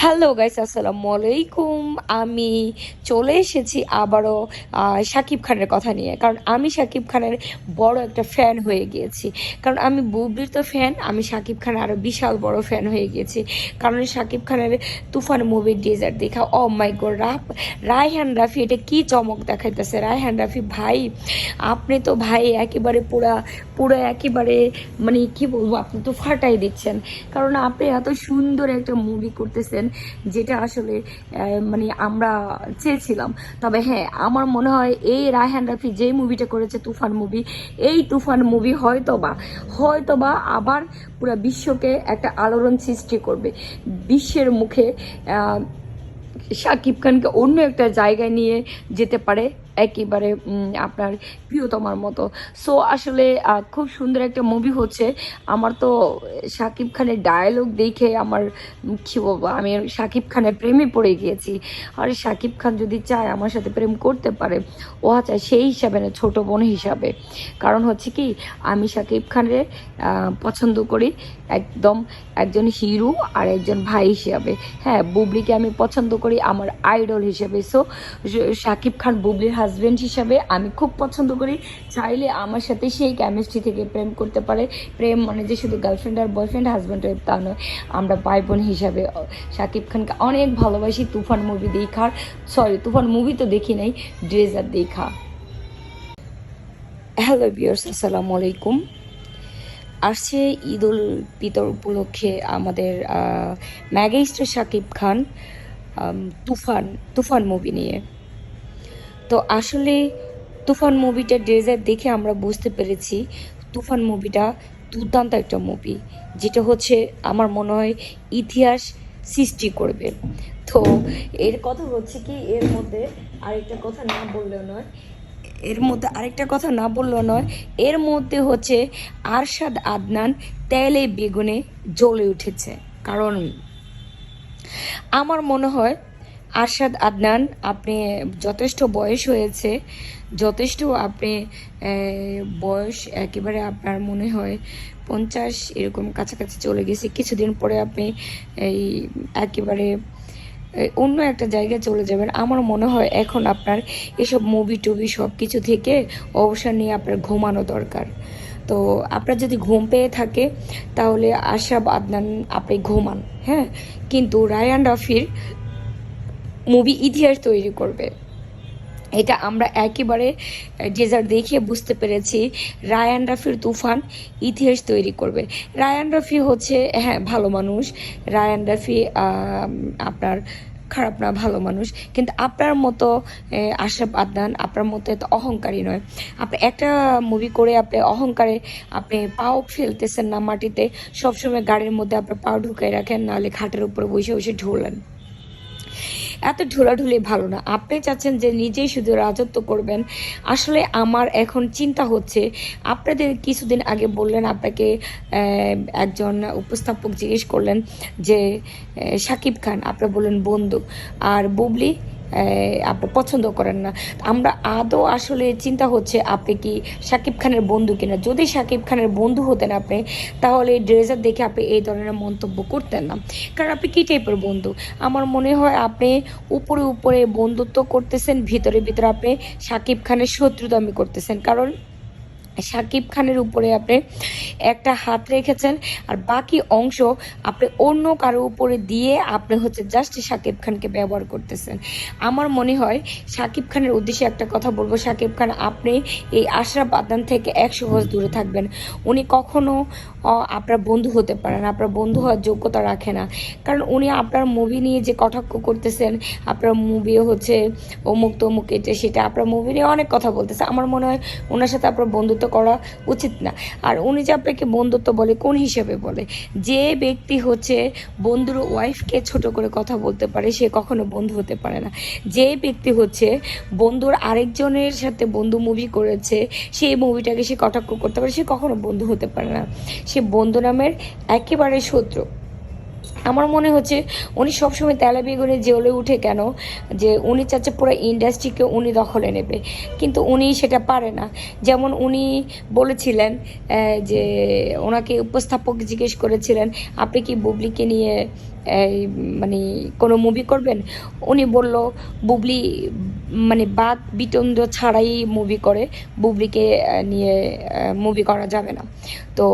Hello guys, আসসালামু আলাইকুম। আমি চলে এসেছি আবারও শাকিব খানের কথা নিয়ে, কারণ আমি শাকিব খানের বড় একটা ফ্যান হয়ে গিয়েছি। কারণ আমি বুবলির তো ফ্যান, আমি শাকিব খানের আরও বিশাল বড় ফ্যান হয়ে গিয়েছি। কারণ শাকিব খানের তুফান মুভির ডিজার দেখা, ও মাই গড, রায়হান রাফি এটা কি চমক দেখাইতেছে। রায়হান রাফি ভাই, আপনি তো ভাই একেবারে পুরা পুরো একেবারে মানে কি বলবো, আপনি তো ফাটাই দিচ্ছেন। কারণ আপনি এত সুন্দর একটা মুভি করতেছেন, যেটা আসলে মানে আমরা চেয়েছিলাম। তবে হ্যাঁ, আমার মনে হয় এই রায়হান রাফি যে মুভিটা করেছে তুফান মুভি, এই তুফান মুভি হয়তোবা আবার পুরো বিশ্বকে একটা আলোড়ন সৃষ্টি করবে। বিশ্বের মুখে শাকিব খানকে অন্য একটা জায়গায় নিয়ে যেতে পারে, একেবারে আপনার প্রিয়তমার মতো। সো আসলে খুব সুন্দর একটা মুভি হচ্ছে। আমার তো শাকিব খানের ডায়ালগ দেখে আমার কী বলবো, আমি শাকিব খানের প্রেমে পড়ে গিয়েছি। আর শাকিব খান যদি চায় আমার সাথে প্রেম করতে পারে, ও আচ্ছা সেই হিসাবে না, ছোটো বোন হিসাবে। কারণ হচ্ছে কি, আমি শাকিব খানের পছন্দ করি একদম একজন হিরো আর একজন ভাই হিসাবে। হ্যাঁ, বুবলিকে আমি পছন্দ করি আমার আইডল হিসেবে। সো শাকিব খান বুবলির হাজব্যান্ড হিসাবে আমি খুব পছন্দ করি। চাইলে আমার সাথে সেই কেমিস্ট্রি থেকে প্রেম করতে পারে। প্রেম মানে যে শুধু গার্লফ্রেন্ড আর বয়ফ্রেন্ড হাজব্যান্ড তা নয়, আমরা ভাই বোন হিসাবে শাকিব খানকে অনেক ভালোবাসি। তুফান মুভি দেখার, তুফান মুভি তো দেখি নাই, ড্রেজার দেখা। হ্যালো ভিউয়ার্স, আসসালামু আলাইকুম। আসছে ঈদ উল ফিতর উপলক্ষে আমাদের মেগাস্টার শাকিব খান তুফান তুফান মুভি নিয়ে। তো আসলে তুফান মুভিটা ড্রেজার দেখে আমরা বুঝতে পেরেছি তুফান মুভিটা দুর্দান্ত একটা মুভি, যেটা হচ্ছে আমার মনে হয় ইতিহাস সৃষ্টি করবে। তো এর কথা হচ্ছে কি, এর মধ্যে আরেকটা কথা না বললেও নয়, এর মধ্যে হচ্ছে আরশাদ আদনান তেলে বেগুনে জ্বলে উঠেছে। কারণ আমার মনে হয় আরশাদ আদনান, আপনি যথেষ্ট বয়স হয়েছে, যথেষ্ট আপনি বয়স একেবারে আপনার মনে হয় 50 এরকম কাছাকাছি চলে গেছে। কিছুদিন পরে আপনি এই একেবারে অন্য একটা জায়গায় চলে যাবেন। আমার মনে হয় এখন আপনার এসব মুভি টুভি সব কিছু থেকে অবসর নিয়ে আপনার ঘুমানো দরকার। তো আপনার যদি ঘুম পেয়ে থাকে তাহলে আশরাফ আদনান আপনি ঘুমান, হ্যাঁ, কিন্তু রায়ান রাফির মুভি ইতিহাস তৈরি করবে, এটা আমরা একেবারে ডেজার্ট দেখিয়ে বুঝতে পেরেছি। রায়ান রাফির তুফান ইতিহাস তৈরি করবে। রায়ান রাফি হচ্ছে, হ্যাঁ, ভালো মানুষ। রায়ান রাফি আপনার খারাপ না, ভালো মানুষ। কিন্তু আপনার মতো আশরাফ আদনান আপনার মতো এত অহংকারী নয়। আপনি একটা মুভি করে আপনি অহংকারে আপনি পাও ফেলতেছেন না মাটিতে, সবসময় গাড়ির মধ্যে আপনার পাও ঢুকাই রাখেন, নাহলে খাটের উপরে বসে বসে ঢোলেন। এত ঢোলাঢুলি ভালো না। আপনি চাচ্ছেন যে নিজেই শুধু রাজত্ব করবেন। আসলে আমার এখন চিন্তা হচ্ছে, আপনাদের কিছুদিন আগে বললেন আপনাকে একজন উপস্থাপক জিজ্ঞেস করলেন যে শাকিব খান, আপনি বললেন বন্ধু, আর বুবলি আপনি পছন্দ করেন না। আমরা আদৌ আসলে চিন্তা হচ্ছে আপনি কি শাকিব খানের বন্ধু কিনা। যদি শাকিব খানের বন্ধু হতেন আপনি, তাহলে ড্রেজার দেখে আপনি এই ধরনের মন্তব্য করতেন না। কারণ আপনি কী টাইপের বন্ধু? আমার মনে হয় আপনি উপরে উপরে বন্ধুত্ব করতেছেন, ভিতরে ভিতরে আপনি শাকিব খানের শত্রুতামি করতেছেন। কারণ শাকিব খানের উপরে আপনি একটা হাত রেখেছেন, আর বাকি অংশ আপনি অন্য কারো উপরে দিয়ে আপনি হচ্ছে জাস্ট শাকিব খানকে ব্যবহার করতেছেন। আমার মনে হয় শাকিব খানের উদ্দেশ্যে একটা কথা বলবো, শাকিব খান আপনি এই আশরাফ আদনান থেকে 100 গজ দূরে থাকবেন। উনি কখনো আপনার বন্ধু হতে পারেন, আপনার বন্ধু হওয়ার যোগ্যতা রাখে না। কারণ উনি আপনার মুভি নিয়ে যে কটাক্ষ করতেছেন, আপনার মুভি হচ্ছে অমুক তমুক এটা সেটা, আপনার মুভি নিয়ে অনেক কথা বলতেছে। আমার মনে হয় ওনার সাথে আপনার বন্ধুত্ব করা উচিত না। আর উনি যে আপনাকে বন্ধুত্ব বলে, কোন হিসেবে বলে? যে ব্যক্তি হচ্ছে বন্ধুর ওয়াইফকে ছোট করে কথা বলতে পারে, সে কখনো বন্ধু হতে পারে না। যে ব্যক্তি হচ্ছে বন্ধুর আরেকজনের সাথে বন্ধু মুভি করেছে, সেই মুভিটাকে সে কটাক্ষ করতে পারে, সে কখনো বন্ধু হতে পারে না। সে বন্ধু নামের একেবারে শত্রু। আমার মনে হচ্ছে উনি সবসময় তেলে বেগুনে জ্বলে উঠে কেন, যে উনি চাচ্ছে পুরো ইন্ডাস্ট্রিকে উনি দখলে নেবে, কিন্তু উনি সেটা পারে না। যেমন উনি বলেছিলেন যে ওনাকে উপস্থাপক জিজ্ঞেস করেছিলেন আপনি কি বুবলিকে নিয়ে এই মানে কোনো মুভি করবেন? উনি বলল বুবলি মানে বাদ বিতন্ড ছাড়াই মুভি করে, বুবলিকে নিয়ে মুভি করা যাবে না। তো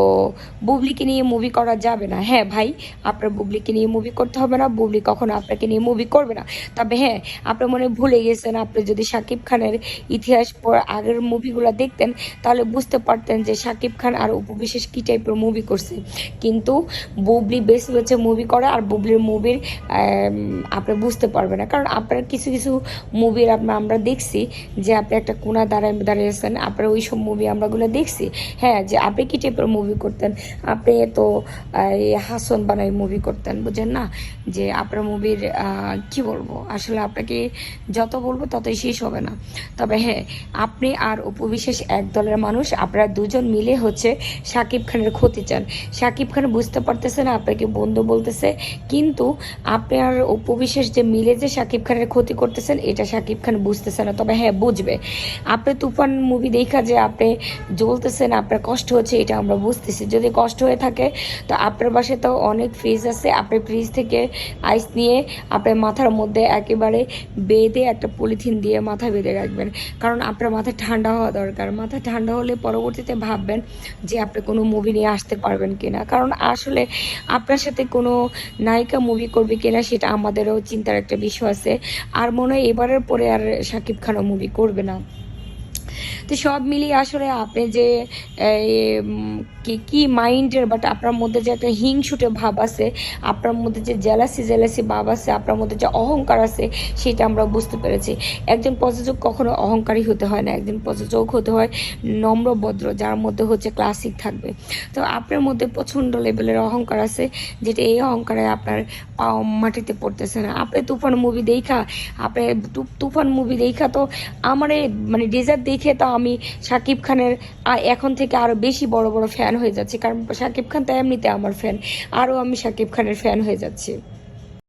বুবলিকে নিয়ে মুভি করা যাবে না, হ্যাঁ ভাই, আপনার বুবলিকে নিয়ে মুভি করতে হবে না, বুবলি কখনো আপনাকে নিয়ে মুভি করবে না। তবে হ্যাঁ, আপনার মনে ভুলে গেছেন, আপনি যদি শাকিব খানের ইতিহাস আগের মুভিগুলো দেখতেন তাহলে বুঝতে পারতেন যে শাকিব খান আর অপু বিশ্বাস কী টাইপের মুভি করছে। কিন্তু বুবলি বেছে বেছে মুভি করে, আর বুবলির মুভির আপনি বুঝতে পারবেন না, কারণ আপনার কিছু কিছু মুভির আমরা দেখছি যে আপনি একটা কোনা দাঁড়িয়েছেন, আপনার ওই সব মুভি আমরাগুলো দেখছি। হ্যাঁ, যে আপনি কী টাইপের মুভি করতেন, আপনি তো এই হাসন বানাই মুভি করতেন, বুঝেন না? যে আপনার মুভির কি বলবো, আসলে আপনাকে যত বলবো ততই শেষ হবে না। তবে হ্যাঁ, আপনি আর অপু বিশ্বাস এক দলের মানুষ, আপনারা দুজন মিলে হচ্ছে শাকিব খানের ক্ষতি চান। শাকিব খান বুঝতে পারতেছে না আপনাকে বন্ধু বলতেছে, কিন্তু আপনি আর অপু বিশ্বাস যে মিলে যে শাকিব খানের ক্ষতি করতেছেন এটা শাকিব খান বুঝতেছে না। তবে হ্যাঁ, বুঝবে। আপনি তুফান মুভি দেখা যে আপনি জ্বলতেছেন, আপনার কষ্ট হচ্ছে, এটা আমরা বুঝতেছি। যদি কষ্ট হয়ে থাকে তো আপনার বাসায় তো অনেক ফ্রিজ আছে, আপনি ফ্রিজ থেকে আইস নিয়ে আপনার মাথার মধ্যে একেবারে বেঁধে একটা পলিথিন দিয়ে মাথা বেঁধে রাখবেন, কারণ আপনার মাথা ঠান্ডা হওয়া দরকার। মাথা ঠান্ডা হলে পরবর্তীতে ভাববেন যে আপনি কোনো মুভি নিয়ে আসতে পারবেন কিনা, কারণ আসলে আপনার সাথে কোনো নায়িকা মুভি করবে কিনা সেটা আমাদেরও চিন্তার একটা বিষয় আছে। আর মনে হয় এবারের পরে আর শাকিব খানও মুভি করবে না। তো সব মিলিয়ে আসলে আপনি যে কি মাইন্ডের, বাট আপনার মধ্যে যে একটা হিংসুটে ভাব আছে, আপনার মধ্যে যে জেলাসি ভাব আছে, আপনার মধ্যে যে অহংকার আছে, সেটা আমরা বুঝতে পেরেছি। একজন প্রযোজক কখনো অহংকারী হতে হয় না, একজন প্রযোজক হতে হয় নম্র ভদ্র, যার মধ্যে হচ্ছে ক্লাসিক থাকবে। তো আপনার মধ্যে প্রচণ্ড লেভেলের অহংকার আছে, যেটা এই অহংকারে আপনার পাও মাটিতে পড়তেছে না। আপনি তুফান মুভি দেখা তো আমার মানে ডেজার্ট দেখে তো আমি শাকিব খানের এখন থেকে আরো বেশি বড় বড় ফ্যান হয়ে যাচ্ছি, কারণ শাকিব খান তো এমনিতে আমার ফ্যান, আরও আমি শাকিব খানের ফ্যান হয়ে যাচ্ছি।